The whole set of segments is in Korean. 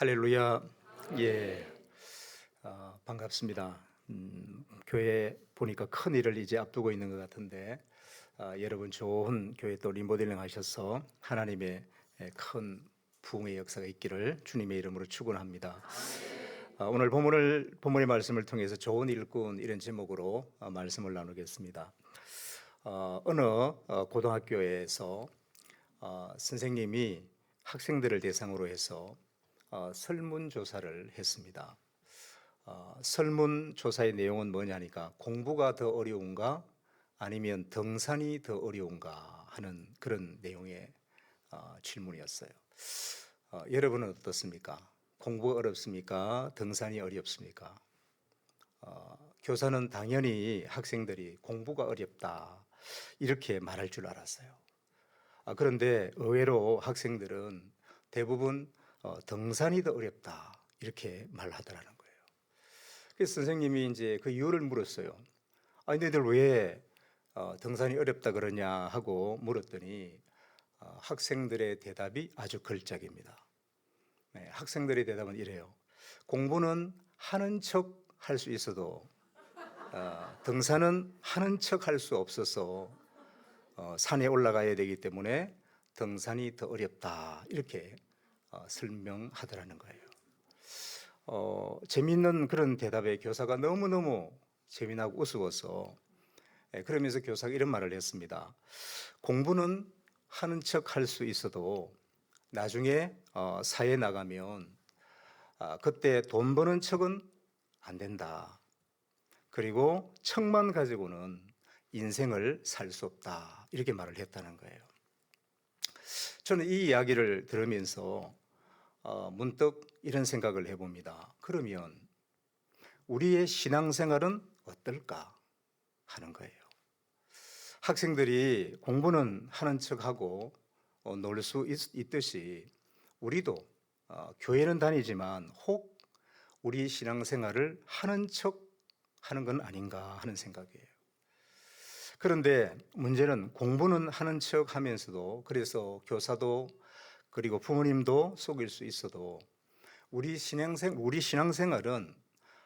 할렐루야. 예, 반갑습니다. 교회 보니까 큰 일을 이제 앞두고 있는 것 같은데, 여러분 좋은 교회 또 리모델링 하셔서 하나님의 큰 부흥의 역사가 있기를 주님의 이름으로 축원합니다. 오늘 본문의 말씀을 통해서 좋은 일꾼 이런 제목으로 말씀을 나누겠습니다. 어느 고등학교에서 선생님이 학생들을 대상으로 해서 설문조사를 했습니다. 설문조사의 내용은 뭐냐니까 공부가 더 어려운가 아니면 등산이 더 어려운가 하는 그런 내용의 질문이었어요. 여러분은 어떻습니까? 공부가 어렵습니까? 등산이 어렵습니까? 교사는 당연히 학생들이 공부가 어렵다 이렇게 말할 줄 알았어요. 그런데 의외로 학생들은 대부분 등산이 더 어렵다 이렇게 말하더라는 거예요. 그래서 선생님이 이제 그 이유를 물었어요. 아니 너희들 왜 등산이 어렵다 그러냐 하고 물었더니 학생들의 대답이 아주 걸작입니다. 네, 학생들의 대답은 이래요. 공부는 하는 척 할 수 있어도 등산은 하는 척 할 수 없어서 산에 올라가야 되기 때문에 등산이 더 어렵다 이렇게 설명하더라는 거예요. 재미있는 그런 대답에 교사가 너무너무 재미나고 우스워서 그러면서 교사가 이런 말을 했습니다. 공부는 하는 척 할 수 있어도 나중에 사회에 나가면 그때 돈 버는 척은 안 된다. 그리고 척만 가지고는 인생을 살 수 없다 이렇게 말을 했다는 거예요. 저는 이 이야기를 들으면서 문득 이런 생각을 해봅니다. 그러면 우리의 신앙생활은 어떨까 하는 거예요. 학생들이 공부는 하는 척하고 놀 수 있듯이 우리도 교회는 다니지만 혹 우리 신앙생활을 하는 척 하는 건 아닌가 하는 생각이에요. 그런데 문제는 공부는 하는 척 하면서도 그래서 교사도 그리고 부모님도 속일 수 있어도 우리 신앙생활은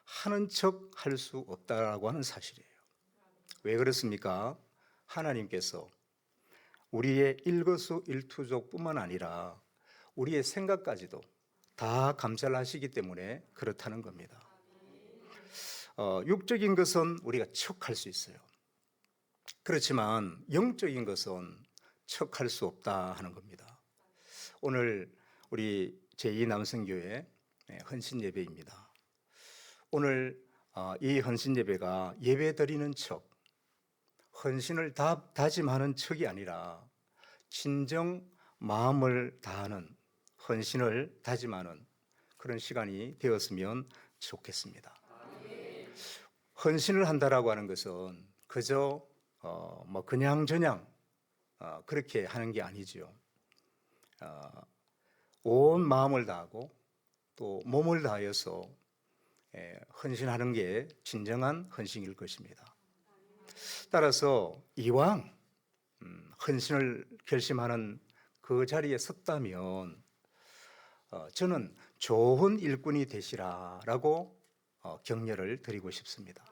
하는 척 할 수 없다라고 하는 사실이에요. 왜 그렇습니까? 하나님께서 우리의 일거수일투족뿐만 아니라 우리의 생각까지도 다 감찰하시기 때문에 그렇다는 겁니다. 육적인 것은 우리가 척할 수 있어요. 그렇지만 영적인 것은 척할 수 없다 하는 겁니다. 오늘 우리 제2남성교회 헌신 예배입니다. 오늘 이 헌신 예배가 예배 드리는 척, 헌신을 다짐하는 척이 아니라 진정 마음을 다하는 헌신을 다짐하는 그런 시간이 되었으면 좋겠습니다. 헌신을 한다라고 하는 것은 그저 그냥 그렇게 하는 게 아니지요. 온 마음을 다하고 또 몸을 다하여서 헌신하는 게 진정한 헌신일 것입니다. 따라서 이왕 헌신을 결심하는 그 자리에 섰다면 저는 좋은 일꾼이 되시라라고 격려를 드리고 싶습니다.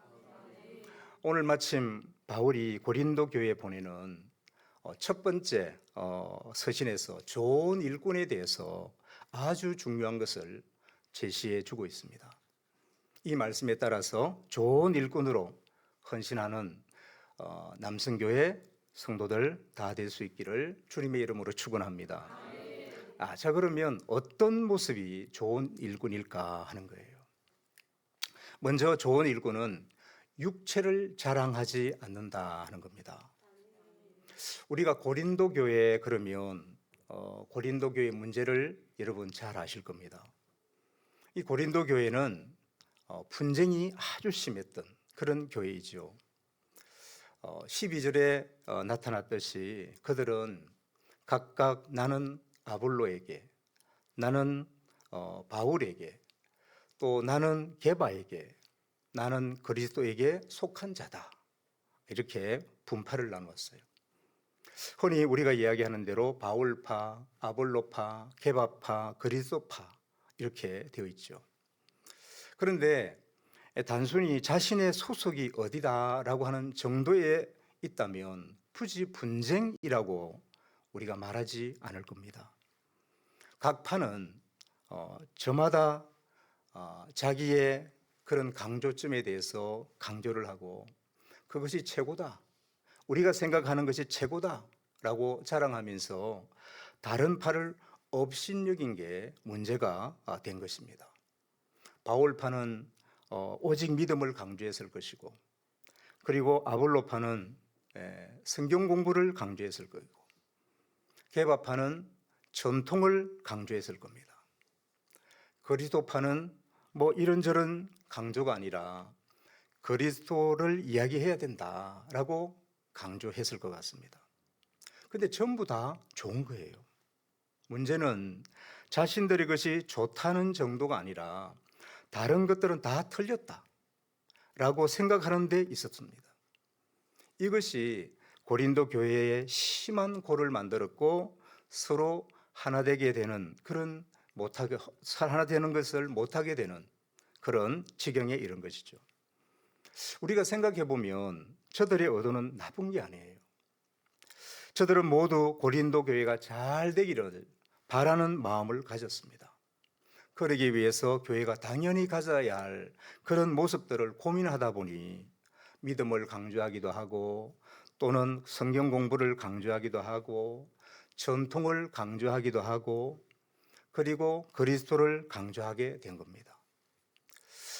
오늘 마침 바울이 고린도 교회에 보내는 첫 번째 서신에서 좋은 일꾼에 대해서 아주 중요한 것을 제시해 주고 있습니다. 이 말씀에 따라서 좋은 일꾼으로 헌신하는 남성교회 성도들 다 될 수 있기를 주님의 이름으로 축원합니다. 자 그러면 어떤 모습이 좋은 일꾼일까 하는 거예요. 먼저 좋은 일꾼은 육체를 자랑하지 않는다 하는 겁니다. 우리가 고린도 교회에 그러면 고린도 교회 문제를 여러분 잘 아실 겁니다. 이 고린도 교회는 분쟁이 아주 심했던 그런 교회이죠. 12절에 나타났듯이 그들은 각각 나는 아볼로에게, 나는 바울에게, 또 나는 게바에게, 나는 그리스도에게 속한 자다 이렇게 분파를 나누었어요. 흔히 우리가 이야기하는 대로 바울파, 아볼로파, 게바파, 그리스도파 이렇게 되어 있죠. 그런데 단순히 자신의 소속이 어디다라고 하는 정도에 있다면 굳이 분쟁이라고 우리가 말하지 않을 겁니다. 각 파는 저마다 자기의 그런 강조점에 대해서 강조를 하고 그것이 최고다, 우리가 생각하는 것이 최고다라고 자랑하면서 다른 파를 업신여긴 게 문제가 된 것입니다. 바울파는 오직 믿음을 강조했을 것이고, 그리고 아볼로파는 성경 공부를 강조했을 것이고, 게바파는 전통을 강조했을 겁니다. 그리스도파는 뭐 이런저런 강조가 아니라 그리스도를 이야기해야 된다라고 강조했을 것 같습니다. 근데 전부 다 좋은 거예요. 문제는 자신들의 것이 좋다는 정도가 아니라 다른 것들은 다 틀렸다라고 생각하는 데 있었습니다. 이것이 고린도 교회에 심한 골을 만들었고 서로 하나 되게 되는 그런 하나 되는 것을 못하게 되는 그런 지경에 이른 것이죠. 우리가 생각해 보면 저들의 의도는 나쁜 게 아니에요. 저들은 모두 고린도 교회가 잘 되기를 바라는 마음을 가졌습니다. 그러기 위해서 교회가 당연히 가져야 할 그런 모습들을 고민하다 보니 믿음을 강조하기도 하고 또는 성경 공부를 강조하기도 하고 전통을 강조하기도 하고 그리고 그리스도를 강조하게 된 겁니다.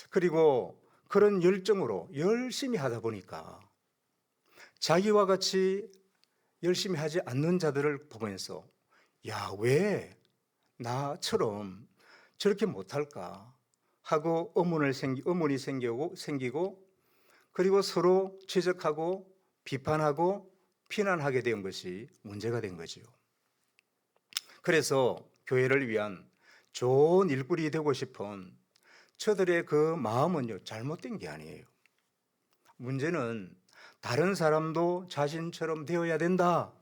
그리고 그런 열정으로 열심히 하다 보니까 자기와 같이 열심히 하지 않는 자들을 보면서 야, 왜 나처럼 저렇게 못할까 하고 의문이 생기고 그리고 서로 지적하고 비판하고 비난하게 된 것이 문제가 된 거지요. 그래서 교회를 위한 좋은 일꾼이 되고 싶은 저들의 그 마음은요, 잘못된 게 아니에요. 문제는 다른 사람도 자신처럼 되어야 된다라고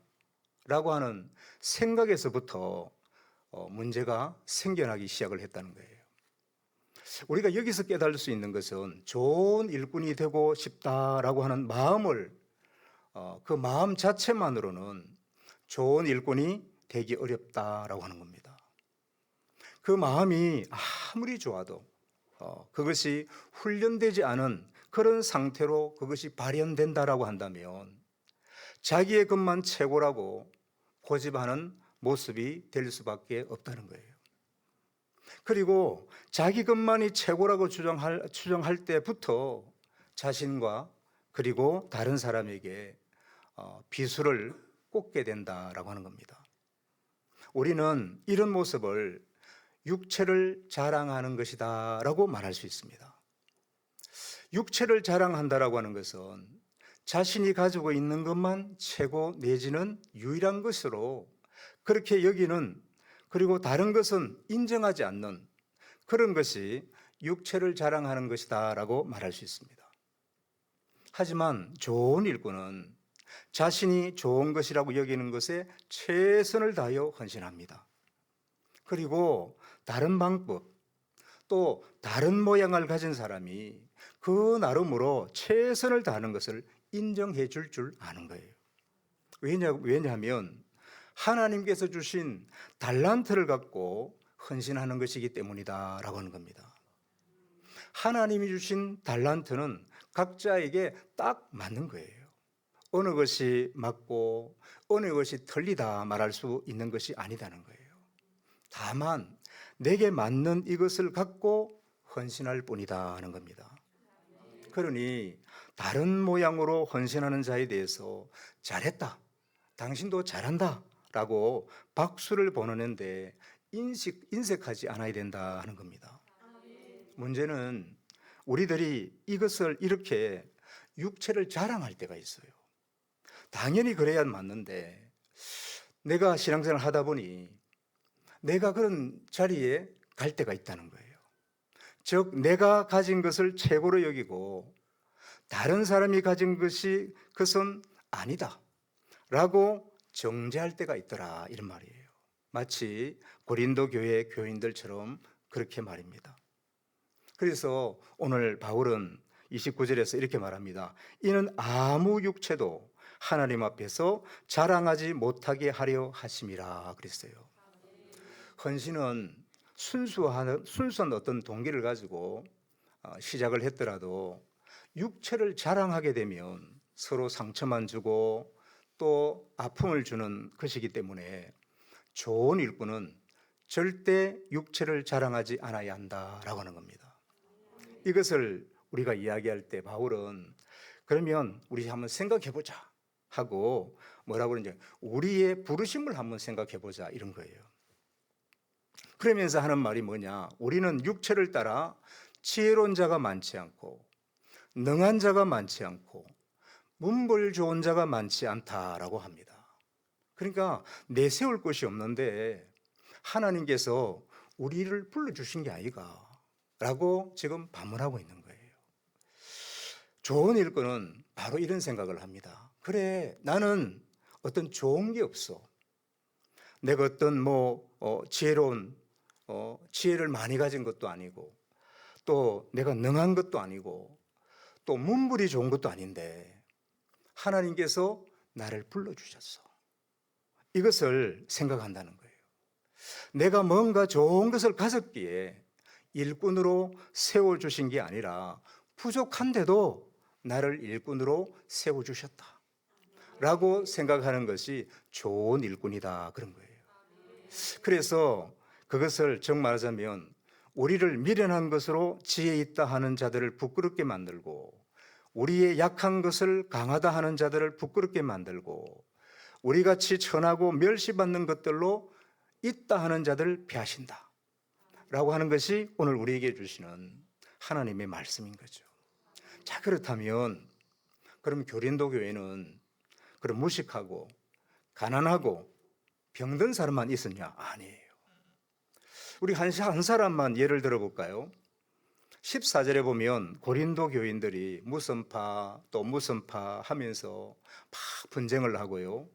하는 생각에서부터 문제가 생겨나기 시작을 했다는 거예요. 우리가 여기서 깨달을 수 있는 것은 좋은 일꾼이 되고 싶다라고 하는 마음을 그 마음 자체만으로는 좋은 일꾼이 되기 어렵다라고 하는 겁니다. 그 마음이 아무리 좋아도 그것이 훈련되지 않은 그런 상태로 그것이 발현된다라고 한다면 자기의 것만 최고라고 고집하는 모습이 될 수밖에 없다는 거예요. 그리고 자기 것만이 최고라고 추정할 때부터 자신과 그리고 다른 사람에게 비수를 꽂게 된다라고 하는 겁니다. 우리는 이런 모습을 육체를 자랑하는 것이다 라고 말할 수 있습니다. 육체를 자랑한다라고 하는 것은 자신이 가지고 있는 것만 최고 내지는 유일한 것으로 그렇게 여기는, 그리고 다른 것은 인정하지 않는 그런 것이 육체를 자랑하는 것이다 라고 말할 수 있습니다. 하지만 좋은 일꾼은 자신이 좋은 것이라고 여기는 것에 최선을 다하여 헌신합니다. 그리고 다른 방법, 또 다른 모양을 가진 사람이 그 나름으로 최선을 다하는 것을 인정해 줄 아는 거예요. 왜냐하면 하나님께서 주신 달란트를 갖고 헌신하는 것이기 때문이다 라고 하는 겁니다. 하나님이 주신 달란트는 각자에게 딱 맞는 거예요. 어느 것이 맞고 어느 것이 틀리다 말할 수 있는 것이 아니다는 거예요. 다만 내게 맞는 이것을 갖고 헌신할 뿐이다 하는 겁니다. 그러니 다른 모양으로 헌신하는 자에 대해서 잘했다, 당신도 잘한다 라고 박수를 보내는데 인색하지 않아야 된다 하는 겁니다. 문제는 우리들이 이것을 이렇게 육체를 자랑할 때가 있어요. 당연히 그래야 맞는데 내가 신앙생활을 하다 보니 내가 그런 자리에 갈 때가 있다는 거예요. 즉 내가 가진 것을 최고로 여기고 다른 사람이 가진 것이 그것은 아니다 라고 정죄할 때가 있더라, 이런 말이에요. 마치 고린도 교회 교인들처럼 그렇게 말입니다. 그래서 오늘 바울은 29절에서 이렇게 말합니다. 이는 아무 육체도 하나님 앞에서 자랑하지 못하게 하려 하심이라 그랬어요. 헌신은 순수한 어떤 동기를 가지고 시작을 했더라도 육체를 자랑하게 되면 서로 상처만 주고 또 아픔을 주는 것이기 때문에 좋은 일꾼은 절대 육체를 자랑하지 않아야 한다라고 하는 겁니다. 이것을 우리가 이야기할 때 바울은 그러면 우리 한번 생각해 보자 하고 뭐라고 그러는지 우리의 부르심을 한번 생각해 보자 이런 거예요. 그러면서 하는 말이 뭐냐? 우리는 육체를 따라 지혜로운 자가 많지 않고 능한 자가 많지 않고 문벌 좋은 자가 많지 않다라고 합니다. 그러니까 내세울 것이 없는데 하나님께서 우리를 불러주신 게 아이가 라고 지금 반문하고 있는 거예요. 좋은 일꾼은 바로 이런 생각을 합니다. 그래, 나는 어떤 좋은 게 없어. 내가 어떤 지혜로운 지혜를 많이 가진 것도 아니고 또 내가 능한 것도 아니고 또 문물이 좋은 것도 아닌데 하나님께서 나를 불러주셨어. 이것을 생각한다는 거예요. 내가 뭔가 좋은 것을 가졌기에 일꾼으로 세워주신 게 아니라 부족한데도 나를 일꾼으로 세워주셨다 라고 생각하는 것이 좋은 일꾼이다 그런 거예요. 그래서 그것을 정말하자면 우리를 미련한 것으로 지혜 있다 하는 자들을 부끄럽게 만들고 우리의 약한 것을 강하다 하는 자들을 부끄럽게 만들고 우리같이 천하고 멸시받는 것들로 있다 하는 자들을 폐하신다 라고 하는 것이 오늘 우리에게 주시는 하나님의 말씀인 거죠. 자, 그렇다면 그럼 교린도 교회는 그럼 무식하고 가난하고 병든 사람만 있었냐? 아니에요. 우리 한 사람만 예를 들어볼까요? 14절에 보면 고린도 교인들이 무슨 파 또 무슨 파 하면서 막 분쟁을 하고요.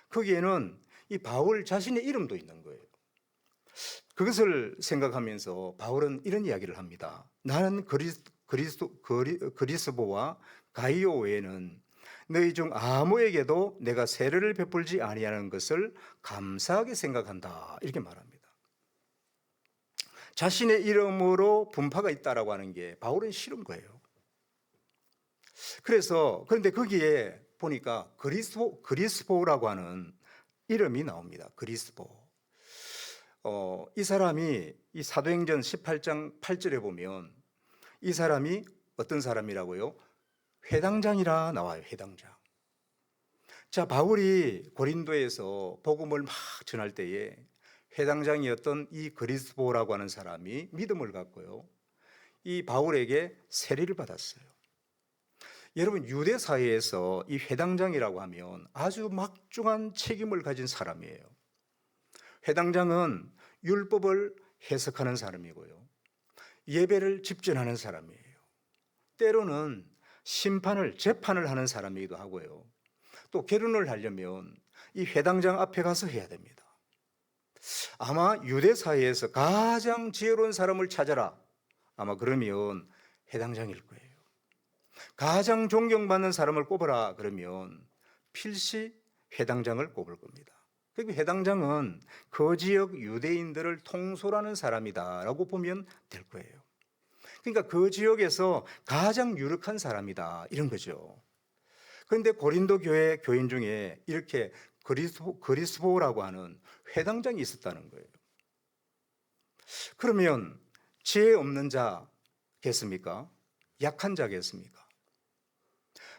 거기에는 이 바울 자신의 이름도 있는 거예요. 그것을 생각하면서 바울은 이런 이야기를 합니다. 나는 그리스보와 가이오 외에는 너희 중 아무에게도 내가 세례를 베풀지 아니하는 것을 감사하게 생각한다 이렇게 말합니다. 자신의 이름으로 분파가 있다라고 하는 게 바울은 싫은 거예요. 그런데 거기에 보니까 그리스보라고 하는 이름이 나옵니다. 그리스보. 이 사람이 이 사도행전 18장 8절에 보면 이 사람이 어떤 사람이라고요? 회당장이라 나와요. 회당장. 자, 바울이 고린도에서 복음을 막 전할 때에 회당장이었던 이 그리스보라고 하는 사람이 믿음을 갖고요, 이 바울에게 세례를 받았어요. 여러분, 유대 사회에서 이 회당장이라고 하면 아주 막중한 책임을 가진 사람이에요. 회당장은 율법을 해석하는 사람이고요, 예배를 집전하는 사람이에요. 때로는 재판을 하는 사람이기도 하고요, 또 결혼을 하려면 이 회당장 앞에 가서 해야 됩니다. 아마 유대 사회에서 가장 지혜로운 사람을 찾아라, 아마 그러면 회당장일 거예요. 가장 존경받는 사람을 꼽아라 그러면 필시 회당장을 꼽을 겁니다. 그리고 회당장은 그 지역 유대인들을 통솔하는 사람이다라고 보면 될 거예요. 그러니까 그 지역에서 가장 유력한 사람이다 이런 거죠. 그런데 고린도 교회 교인 중에 이렇게 그리스보라고 하는 회당장이 있었다는 거예요. 그러면 지혜 없는 자겠습니까? 약한 자겠습니까?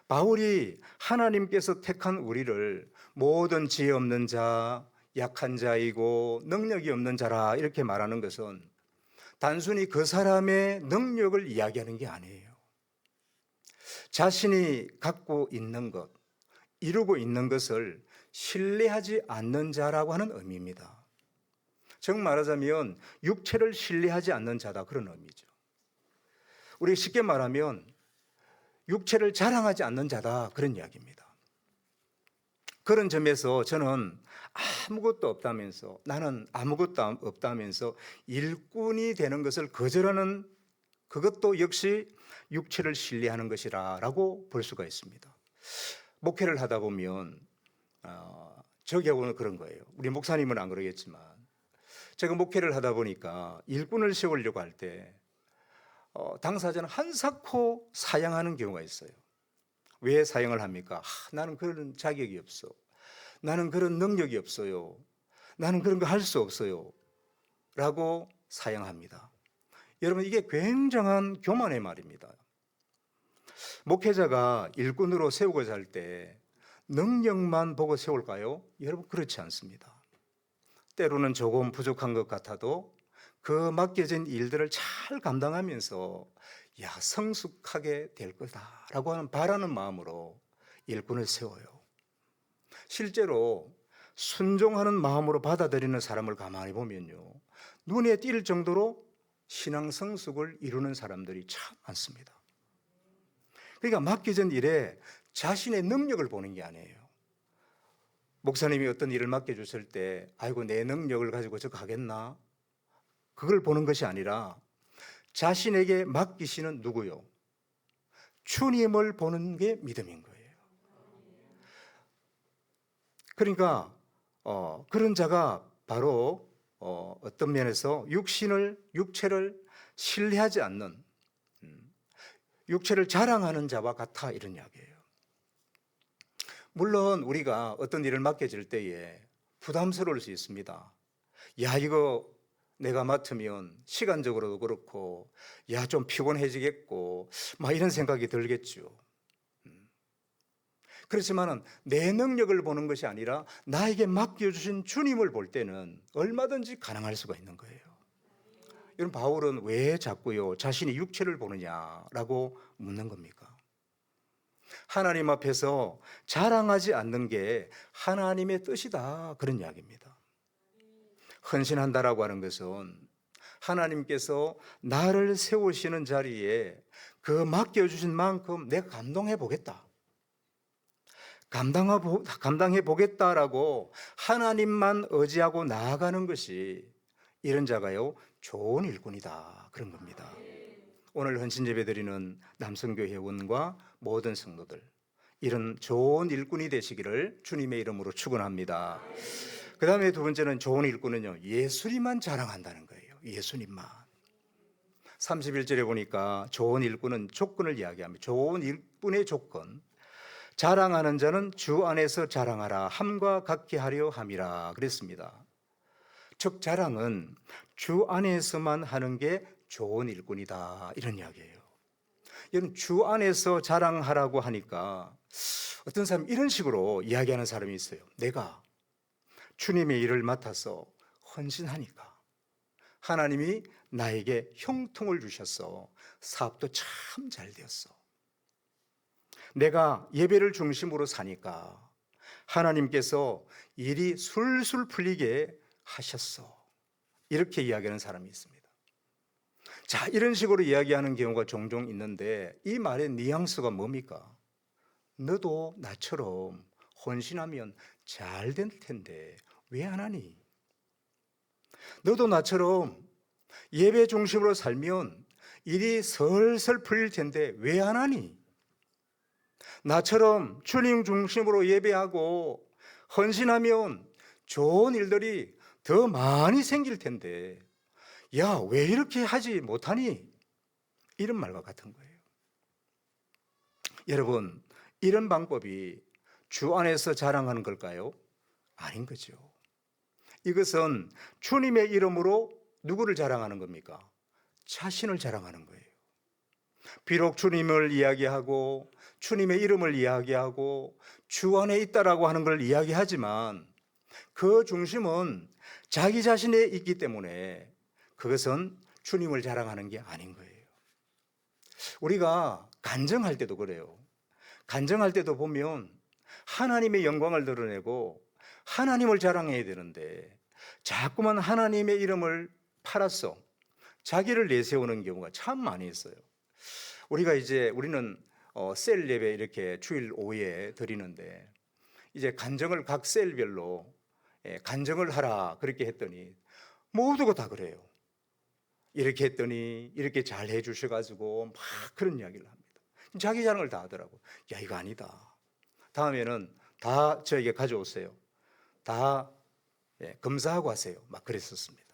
바울이 하나님께서 택한 우리를 모든 지혜 없는 자, 약한 자이고 능력이 없는 자라 이렇게 말하는 것은 단순히 그 사람의 능력을 이야기하는 게 아니에요. 자신이 갖고 있는 것, 이루고 있는 것을 신뢰하지 않는 자라고 하는 의미입니다. 즉 말하자면 육체를 신뢰하지 않는 자다 그런 의미죠. 우리 쉽게 말하면 육체를 자랑하지 않는 자다 그런 이야기입니다. 그런 점에서 저는 아무것도 없다면서, 나는 아무것도 없다면서 일꾼이 되는 것을 거절하는, 그것도 역시 육체를 신뢰하는 것이라고 볼 수가 있습니다. 목회를 하다 보면 저 경우는 그런 거예요. 우리 목사님은 안 그러겠지만 제가 목회를 하다 보니까 일꾼을 세우려고 할 때 당사자는 한사코 사양하는 경우가 있어요. 왜 사양을 합니까? 나는 그런 자격이 없어. 나는 그런 능력이 없어요. 나는 그런 거 할 수 없어요. 라고 사양합니다. 여러분, 이게 굉장한 교만의 말입니다. 목회자가 일꾼으로 세우고자 할 때 능력만 보고 세울까요? 여러분, 그렇지 않습니다. 때로는 조금 부족한 것 같아도 그 맡겨진 일들을 잘 감당하면서 성숙하게 될 거다라고 하는 바라는 마음으로 일꾼을 세워요. 실제로 순종하는 마음으로 받아들이는 사람을 가만히 보면요, 눈에 띌 정도로 신앙 성숙을 이루는 사람들이 참 많습니다. 그러니까 맡겨진 일에 자신의 능력을 보는 게 아니에요. 목사님이 어떤 일을 맡겨주실 때 아이고 내 능력을 가지고 저거 하겠나? 그걸 보는 것이 아니라 자신에게 맡기시는 누구요? 주님을 보는 게 믿음인 거예요. 그러니까 그런 자가 바로 어떤 면에서 육체를 신뢰하지 않는, 육체를 자랑하는 자와 같아, 이런 이야기예요. 물론 우리가 어떤 일을 맡겨질 때에 부담스러울 수 있습니다. 이거 내가 맡으면 시간적으로도 그렇고 좀 피곤해지겠고 이런 생각이 들겠죠. 그렇지만 내 능력을 보는 것이 아니라 나에게 맡겨주신 주님을 볼 때는 얼마든지 가능할 수가 있는 거예요. 여러분, 바울은 왜 자꾸요 자신이 육체를 보느냐라고 묻는 겁니까? 하나님 앞에서 자랑하지 않는 게 하나님의 뜻이다, 그런 이야기입니다. 헌신한다라고 하는 것은 하나님께서 나를 세우시는 자리에 그 맡겨주신 만큼 내가 감동해 보겠다, 감당해 보겠다라고 하나님만 의지하고 나아가는 것이, 이런 자가요 좋은 일꾼이다, 그런 겁니다. 오늘 헌신 예배 드리는 남성교 회원과 모든 성도들, 이런 좋은 일꾼이 되시기를 주님의 이름으로 축원합니다. 그 다음에 두 번째는, 좋은 일꾼은요 예수님만 자랑한다는 거예요. 예수님만. 31절에 보니까 좋은 일꾼은 조건을 이야기합니다. 좋은 일꾼의 조건, 자랑하는 자는 주 안에서 자랑하라, 함과 같게 하려 함이라 그랬습니다. 즉 자랑은 주 안에서만 하는 게 좋은 일꾼이다, 이런 이야기예요. 여러분, 주 안에서 자랑하라고 하니까 어떤 사람 이런 식으로 이야기하는 사람이 있어요. 내가 주님의 일을 맡아서 헌신하니까 하나님이 나에게 형통을 주셨어. 사업도 참 잘 되었어. 내가 예배를 중심으로 사니까 하나님께서 일이 술술 풀리게 하셨어. 이렇게 이야기하는 사람이 있습니다. 자, 이런 식으로 이야기하는 경우가 종종 있는데 이 말의 뉘앙스가 뭡니까? 너도 나처럼 헌신하면 잘 될 텐데 왜 안 하니? 너도 나처럼 예배 중심으로 살면 일이 설설 풀릴 텐데 왜 안 하니? 나처럼 주님 중심으로 예배하고 헌신하면 좋은 일들이 더 많이 생길 텐데 왜 이렇게 하지 못하니? 이런 말과 같은 거예요. 여러분, 이런 방법이 주 안에서 자랑하는 걸까요? 아닌 거죠. 이것은 주님의 이름으로 누구를 자랑하는 겁니까? 자신을 자랑하는 거예요. 비록 주님을 이야기하고 주님의 이름을 이야기하고 주 안에 있다라고 하는 걸 이야기하지만 그 중심은 자기 자신에 있기 때문에 그것은 주님을 자랑하는 게 아닌 거예요. 우리가 간증할 때도 그래요. 간증할 때도 보면 하나님의 영광을 드러내고 하나님을 자랑해야 되는데 자꾸만 하나님의 이름을 팔아서 자기를 내세우는 경우가 참 많이 있어요. 우리는 셀 예배 이렇게 주일 오후에 드리는데 이제 간정을 각 셀별로 간정을 하라 그렇게 했더니 모두가 다 그래요. 이렇게 했더니 이렇게 잘 해주셔가지고 막 그런 이야기를 합니다. 자기 자랑을 다 하더라고. 야, 이거 아니다. 다음에는 다 저에게 가져오세요. 다 검사하고 하세요. 막 그랬었습니다.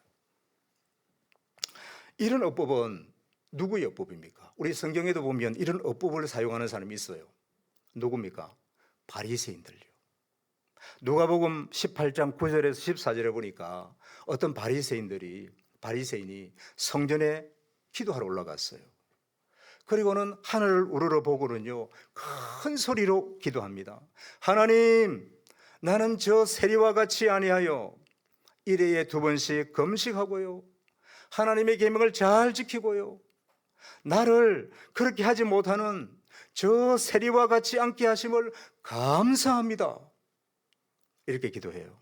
이런 어법은 누구의 어법입니까? 우리 성경에도 보면 이런 어법을 사용하는 사람이 있어요. 누굽니까? 바리새인들요. 누가복음 18장 9절에서 14절에 보니까 어떤 바리새인이 성전에 기도하러 올라갔어요. 그리고는 하늘을 우러러 보고는요, 큰 소리로 기도합니다. 하나님, 나는 저 세리와 같이 아니하여 일회에 2번씩 금식하고요, 하나님의 계명을 잘 지키고요, 나를 그렇게 하지 못하는 저 세리와 같이 않게 하심을 감사합니다. 이렇게 기도해요.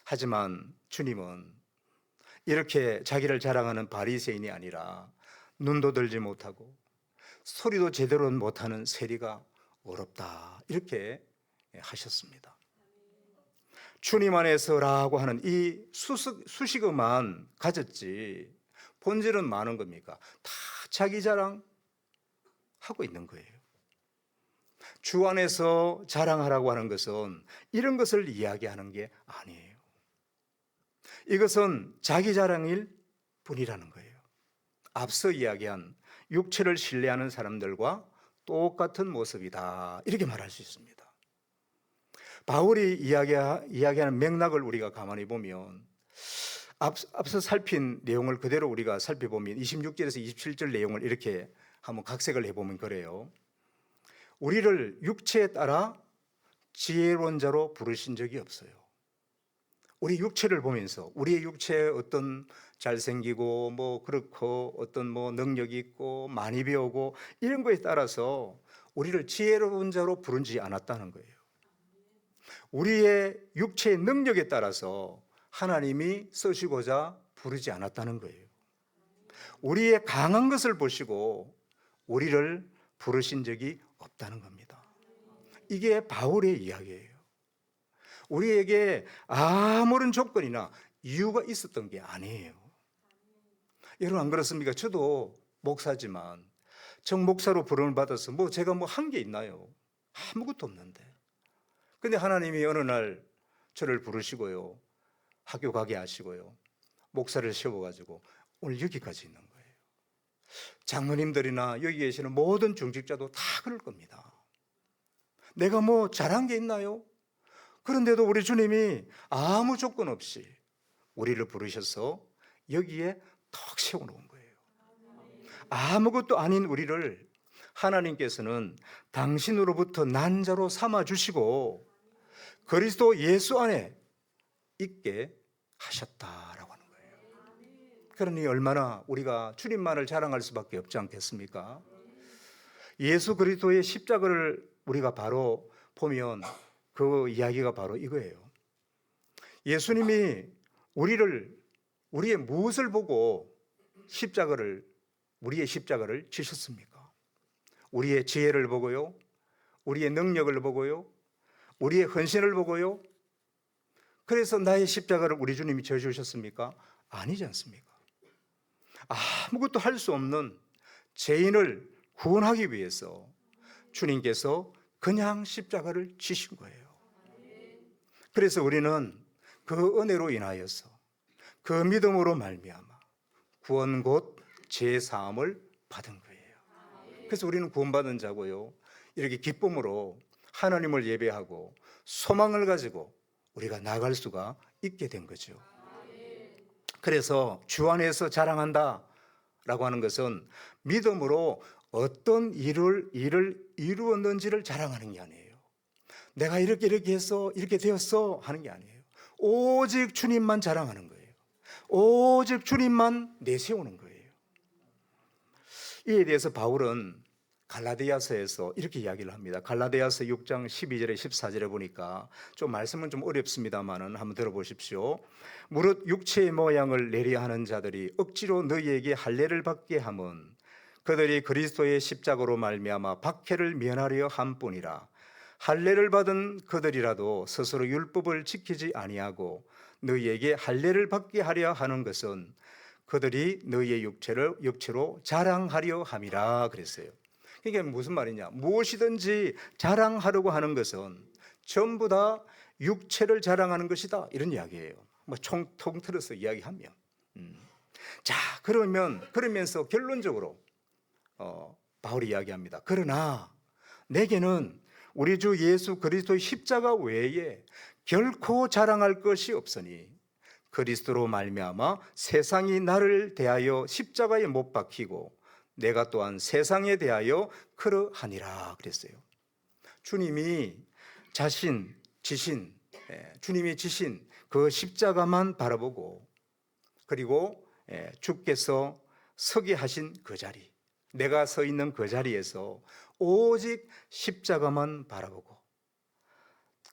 하지만 주님은 이렇게 자기를 자랑하는 바리새인이 아니라 눈도 들지 못하고 소리도 제대로 못하는 세리가 어렵다 이렇게 하셨습니다. 주님 안에서라고 하는 이 수식어만 가졌지 본질은 많은 겁니까? 다 자기 자랑하고 있는 거예요. 주 안에서 자랑하라고 하는 것은 이런 것을 이야기하는 게 아니에요. 이것은 자기 자랑일 뿐이라는 거예요. 앞서 이야기한 육체를 신뢰하는 사람들과 똑같은 모습이다 이렇게 말할 수 있습니다. 바울이 이야기하는 맥락을 우리가 가만히 보면 앞서 살핀 내용을 그대로 우리가 살펴보면 26절에서 27절 내용을 이렇게 한번 각색을 해보면 그래요. 우리를 육체에 따라 지혜로운 자로 부르신 적이 없어요. 우리 육체를 보면서 우리의 육체에 어떤 잘생기고 뭐 그렇고 어떤 뭐 능력이 있고 많이 배우고 이런 거에 따라서 우리를 지혜로운 자로 부르지 않았다는 거예요. 우리의 육체의 능력에 따라서 하나님이 쓰시고자 부르지 않았다는 거예요. 우리의 강한 것을 보시고 우리를 부르신 적이 없다는 겁니다. 이게 바울의 이야기예요. 우리에게 아무런 조건이나 이유가 있었던 게 아니에요. 여러분 안 그렇습니까? 저도 목사지만 정 목사로 부름을 받아서 제가 한 게 있나요? 아무것도 없는데. 근데 하나님이 어느 날 저를 부르시고요, 학교 가게 하시고요, 목사를 세워가지고 오늘 여기까지 있는 거예요. 장로님들이나 여기 계시는 모든 중직자도 다 그럴 겁니다. 내가 잘한 게 있나요? 그런데도 우리 주님이 아무 조건 없이 우리를 부르셔서 여기에 턱 세워놓은 거예요. 아무것도 아닌 우리를 하나님께서는 당신으로부터 난 자로 삼아주시고 그리스도 예수 안에 있게 하셨다라고 하는 거예요. 그러니 얼마나 우리가 주님만을 자랑할 수밖에 없지 않겠습니까? 예수 그리스도의 십자가를 우리가 바로 보면 그 이야기가 바로 이거예요. 예수님이 우리의 무엇을 보고 우리의 십자가를 지셨습니까? 우리의 지혜를 보고요, 우리의 능력을 보고요, 우리의 헌신을 보고요. 그래서 나의 십자가를 우리 주님이 져주셨습니까? 아니지 않습니까? 아무것도 할 수 없는 죄인을 구원하기 위해서 주님께서 그냥 십자가를 지신 거예요. 그래서 우리는 그 은혜로 인하여서 그 믿음으로 말미암아 구원 곧 죄 사함을 받은 거예요. 그래서 우리는 구원받은 자고요, 이렇게 기쁨으로 하나님을 예배하고 소망을 가지고 우리가 나아갈 수가 있게 된 거죠. 그래서 주 안에서 자랑한다 라고 하는 것은 믿음으로 어떤 일을 이루었는지를 자랑하는 게 아니에요. 내가 이렇게 해서 이렇게 되었어 하는 게 아니에요. 오직 주님만 자랑하는 거예요. 오직 주님만 내세우는 거예요. 이에 대해서 바울은 갈라디아서에서 이렇게 이야기를 합니다. 갈라디아서 6장 12절에 14절에 보니까 말씀은 좀 어렵습니다만은 한번 들어보십시오. 무릇 육체의 모양을 내려 하는 자들이 억지로 너희에게 할례를 받게 함은 그들이 그리스도의 십자가로 말미암아 박해를 면하려 함뿐이라. 할례를 받은 그들이라도 스스로 율법을 지키지 아니하고 너희에게 할례를 받게 하려 하는 것은 그들이 너희의 육체로 자랑하려 함이라 그랬어요. 이게 무슨 말이냐? 무엇이든지 자랑하려고 하는 것은 전부 다 육체를 자랑하는 것이다, 이런 이야기예요. 뭐 통틀어서 이야기하면. 자, 그러면서 결론적으로 바울이 이야기합니다. 그러나 내게는 우리 주 예수 그리스도의 십자가 외에 결코 자랑할 것이 없으니 그리스도로 말미암아 세상이 나를 대하여 십자가에 못 박히고 내가 또한 세상에 대하여 그러하니라 그랬어요. 주님이 지신 그 십자가만 바라보고, 그리고 주께서 서게 하신 그 자리, 내가 서 있는 그 자리에서 오직 십자가만 바라보고,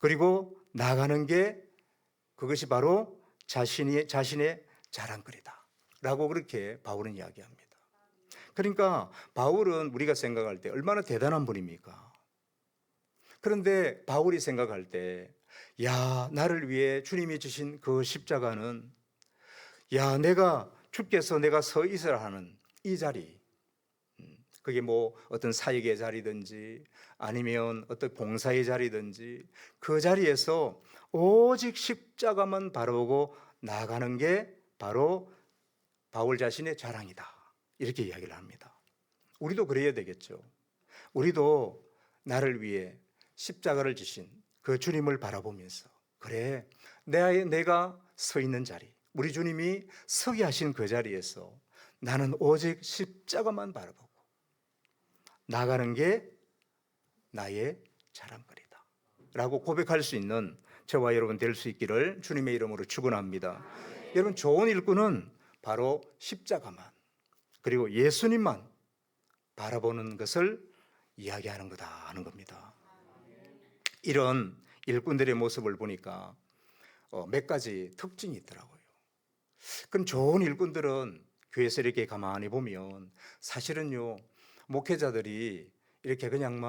그리고 나가는 게 그것이 바로 자신의 자랑거리다 라고 그렇게 바울은 이야기합니다. 그러니까 바울은 우리가 생각할 때 얼마나 대단한 분입니까? 그런데 바울이 생각할 때, 야, 나를 위해 주님이 주신 그 십자가는, 야, 주께서 내가 서 있어야 하는 이 자리, 그게 뭐 어떤 사역의 자리든지 아니면 어떤 봉사의 자리든지 그 자리에서 오직 십자가만 바라보고 나가는 게 바로 바울 자신의 자랑이다, 이렇게 이야기를 합니다. 우리도 그래야 되겠죠. 우리도 나를 위해 십자가를 지신 그 주님을 바라보면서, 그래, 내가 서 있는 자리, 우리 주님이 서게 하신 그 자리에서 나는 오직 십자가만 바라보고 나가는 게 나의 자랑거리다 라고 고백할 수 있는 저와 여러분 될 수 있기를 주님의 이름으로 축원합니다. 여러분, 좋은 일꾼은 바로 십자가만, 그리고 예수님만 바라보는 것을 이야기하는 거다 하는 겁니다. 이런 일꾼들의 모습을 보니까 몇 가지 특징이 있더라고요. 그럼 좋은 일꾼들은 교회에서 이렇게 가만히 보면 사실은요, 목회자들이 이렇게 그냥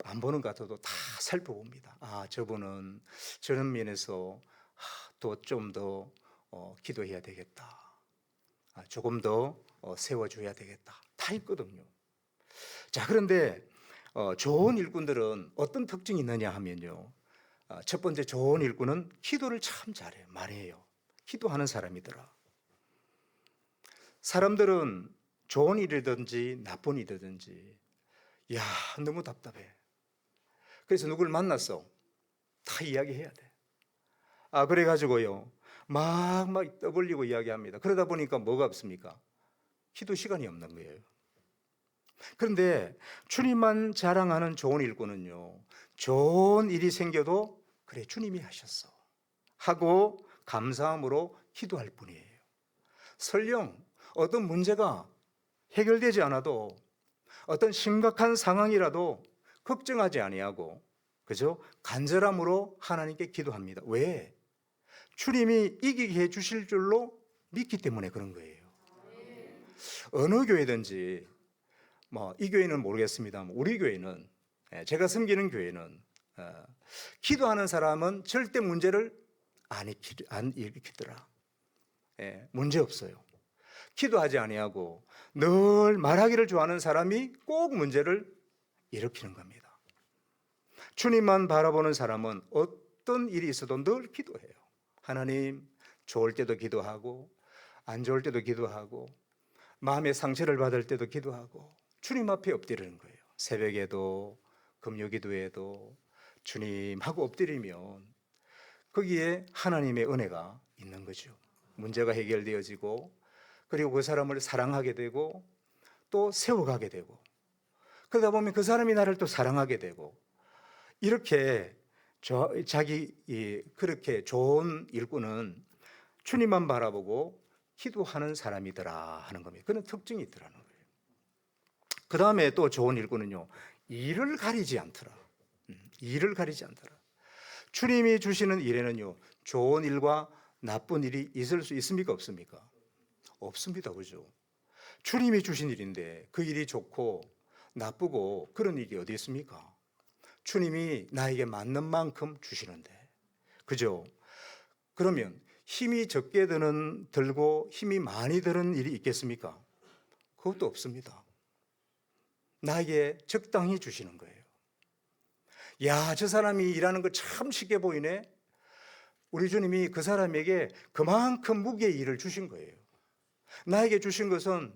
안 보는 것 같아도 다 살펴봅니다. 아, 저분은 저런 면에서 또 좀 더 기도해야 되겠다, 조금 더 세워줘야 되겠다, 다 있거든요. 자, 그런데 좋은 일꾼들은 어떤 특징이 있느냐 하면요, 첫 번째, 좋은 일꾼은 기도를 참 잘해요. 말해요. 기도하는 사람이더라. 사람들은 좋은 일이든지 나쁜 일이든지, 야, 너무 답답해. 그래서 누굴 만났어, 다 이야기해야 돼. 그래가지고요, 막 떠벌리고 이야기합니다. 그러다 보니까 뭐가 없습니까? 기도 시간이 없는 거예요. 그런데 주님만 자랑하는 좋은 일꾼은요, 좋은 일이 생겨도 그래, 주님이 하셨어 하고 감사함으로 기도할 뿐이에요. 설령 어떤 문제가 해결되지 않아도, 어떤 심각한 상황이라도 걱정하지 아니하고, 그죠? 간절함으로 하나님께 기도합니다. 왜? 주님이 이기게 해 주실 줄로 믿기 때문에 그런 거예요. 어느 교회든지, 이 교회는 모르겠습니다. 우리 교회는, 제가 섬기는 교회는 기도하는 사람은 절대 문제를 안 일으키더라. 문제 없어요. 기도하지 아니하고 늘 말하기를 좋아하는 사람이 꼭 문제를 일으키는 겁니다. 주님만 바라보는 사람은 어떤 일이 있어도 늘 기도해요. 하나님, 좋을 때도 기도하고 안 좋을 때도 기도하고 마음의 상처를 받을 때도 기도하고 주님 앞에 엎드리는 거예요. 새벽에도 금요기도에도 주님하고 엎드리면 거기에 하나님의 은혜가 있는 거죠. 문제가 해결되어지고, 그리고 그 사람을 사랑하게 되고 또 세워가게 되고, 그러다 보면 그 사람이 나를 또 사랑하게 되고, 이렇게 그렇게 좋은 일꾼은 주님만 바라보고 기도하는 사람이더라 하는 겁니다. 그런 특징이 있더라는 거예요. 그 다음에 또 좋은 일꾼은요, 일을 가리지 않더라. 일을 가리지 않더라. 주님이 주시는 일에는요, 좋은 일과 나쁜 일이 있을 수 있습니까? 없습니까? 없습니다. 그죠? 주님이 주신 일인데 그 일이 좋고 나쁘고 그런 일이 어디 있습니까? 주님이 나에게 맞는 만큼 주시는데, 그죠? 그러면 힘이 적게 들고 힘이 많이 드는 일이 있겠습니까? 그것도 없습니다. 나에게 적당히 주시는 거예요. 야, 저 사람이 일하는 거 참 쉽게 보이네. 우리 주님이 그 사람에게 그만큼 무게의 일을 주신 거예요. 나에게 주신 것은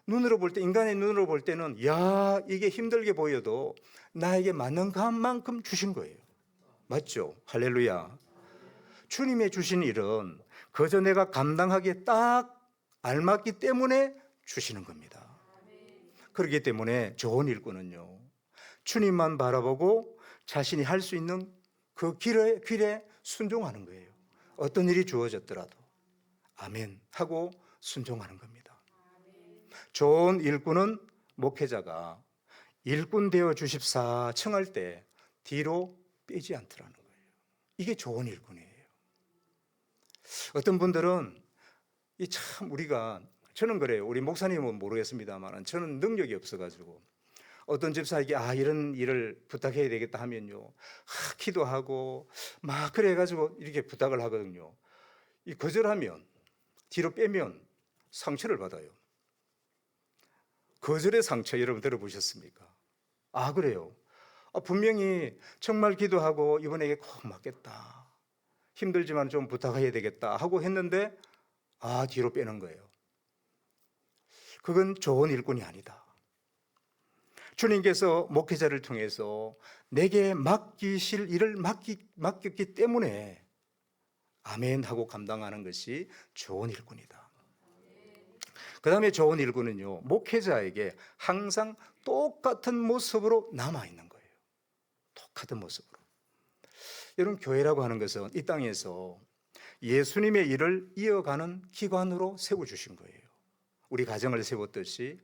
눈으로 볼 때, 인간의 눈으로 볼 때는 야, 이게 힘들게 보여도 나에게 맞는 것만큼 주신 거예요. 맞죠? 할렐루야. 주님의 주신 일은 그저 내가 감당하기에 딱 알맞기 때문에 주시는 겁니다. 그렇기 때문에 좋은 일꾼은요, 주님만 바라보고 자신이 할 수 있는 그 길에 순종하는 거예요. 어떤 일이 주어졌더라도 아멘 하고 순종하는 겁니다. 좋은 일꾼은 목회자가 일꾼 되어 주십사 청할 때 뒤로 빼지 않더라는 거예요. 이게 좋은 일꾼이에요. 어떤 분들은 이 참 우리가, 저는 그래요. 우리 목사님은 모르겠습니다만 저는 능력이 없어가지고 어떤 집사에게 이런 일을 부탁해야 되겠다 하면요, 기도하고 막 그래가지고 이렇게 부탁을 하거든요. 이 거절하면, 뒤로 빼면 상처를 받아요. 거절의 상처 여러분 들어보셨습니까? 그래요. 분명히 정말 기도하고 이번에 꼭 맞겠다, 힘들지만 좀 부탁해야 되겠다 하고 했는데 뒤로 빼는 거예요. 그건 좋은 일꾼이 아니다. 주님께서 목회자를 통해서 내게 맡기실 일을 맡겼기 때문에 아멘 하고 감당하는 것이 좋은 일꾼이다. 그 다음에 좋은 일꾼은요, 목회자에게 항상 똑같은 모습으로 남아있는 거예요. 똑같은 모습으로. 여러분, 교회라고 하는 것은 이 땅에서 예수님의 일을 이어가는 기관으로 세워주신 거예요. 우리 가정을 세웠듯이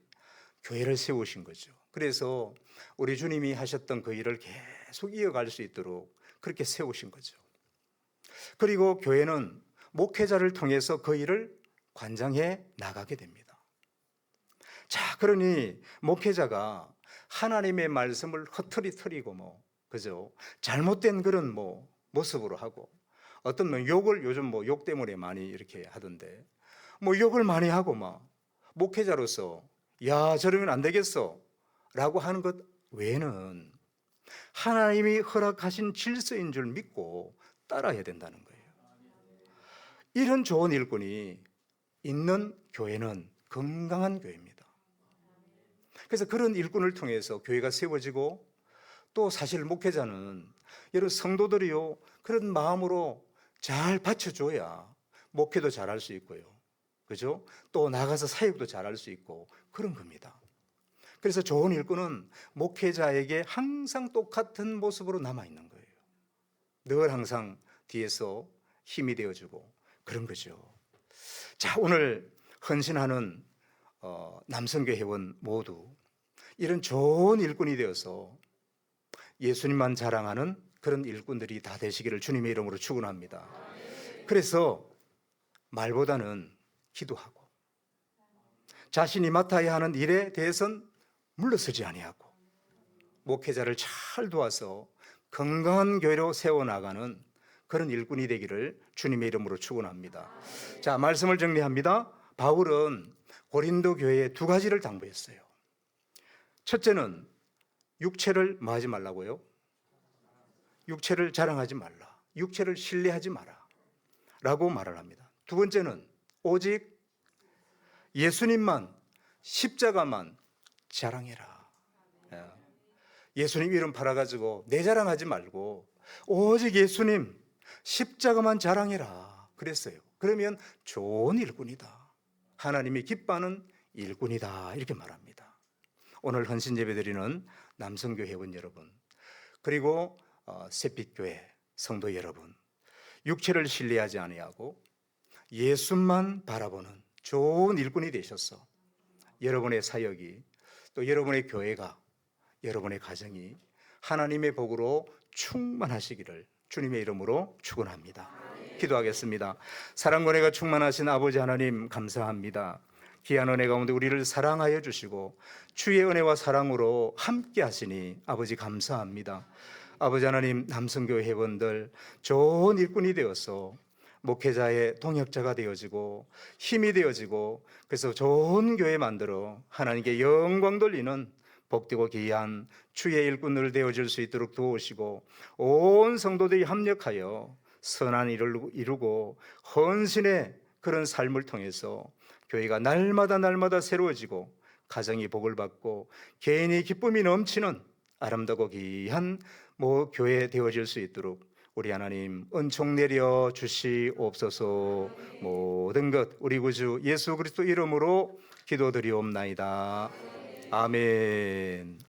교회를 세우신 거죠. 그래서 우리 주님이 하셨던 그 일을 계속 이어갈 수 있도록 그렇게 세우신 거죠. 그리고 교회는 목회자를 통해서 그 일을 관장해 나가게 됩니다. 자, 그러니 목회자가 하나님의 말씀을 흐트리고 그죠? 잘못된 그런 모습으로 하고, 어떤 욕을 요즘 욕 때문에 많이 이렇게 하던데, 욕을 많이 하고 목회자로서 야, 저러면 안 되겠어 라고 하는 것 외에는 하나님이 허락하신 질서인 줄 믿고 따라야 된다는 거예요. 이런 좋은 일꾼이 있는 교회는 건강한 교회입니다. 그래서 그런 일꾼을 통해서 교회가 세워지고, 또 사실 목회자는 여러분 성도들이요, 그런 마음으로 잘 받쳐줘야 목회도 잘할 수 있고요, 그죠? 또 나가서 사역도 잘할 수 있고 그런 겁니다. 그래서 좋은 일꾼은 목회자에게 항상 똑같은 모습으로 남아있는 거예요. 늘 항상 뒤에서 힘이 되어주고 그런 거죠. 자, 오늘 헌신하는 남성교 회원 모두 이런 좋은 일꾼이 되어서 예수님만 자랑하는 그런 일꾼들이 다 되시기를 주님의 이름으로 축원합니다. 그래서 말보다는 기도하고 자신이 맡아야 하는 일에 대해서는 물러서지 아니하고 목회자를 잘 도와서 건강한 교회로 세워나가는 그런 일꾼이 되기를 주님의 이름으로 축원합니다. 자, 말씀을 정리합니다. 바울은 고린도 교회에 두 가지를 당부했어요. 첫째는 육체를 하지 말라고요? 육체를 자랑하지 말라, 육체를 신뢰하지 마라 라고 말을 합니다. 두 번째는 오직 예수님만, 십자가만 자랑해라. 예수님 이름 팔아가지고 내 자랑하지 말고 오직 예수님 십자가만 자랑해라 그랬어요. 그러면 좋은 일꾼이다, 하나님이 기뻐하는 일꾼이다, 이렇게 말합니다. 오늘 헌신 예배 드리는 남성교 회원 여러분, 그리고 새빛교회 성도 여러분, 육체를 신뢰하지 아니하고 예수만 바라보는 좋은 일꾼이 되셔서 여러분의 사역이, 또 여러분의 교회가, 여러분의 가정이 하나님의 복으로 충만하시기를 주님의 이름으로 축원합니다. 기도하겠습니다. 사랑과 은혜가 충만하신 아버지 하나님, 감사합니다. 귀한 은혜 가운데 우리를 사랑하여 주시고 주의 은혜와 사랑으로 함께 하시니 아버지 감사합니다. 아버지 하나님, 남성교회 회원들 좋은 일꾼이 되어서 목회자의 동역자가 되어지고 힘이 되어지고, 그래서 좋은 교회 만들어 하나님께 영광 돌리는 복되고 귀한 주의 일꾼을 되어줄 수 있도록 도우시고, 온 성도들이 합력하여 선한 일을 이루고 헌신의 그런 삶을 통해서 교회가 날마다 새로워지고 가정이 복을 받고 개인의 기쁨이 넘치는 아름다고 귀한 교회 되어질 수 있도록 우리 하나님 은총 내려 주시옵소서. 모든 것 우리 구주 예수 그리스도 이름으로 기도드리옵나이다. 아멘.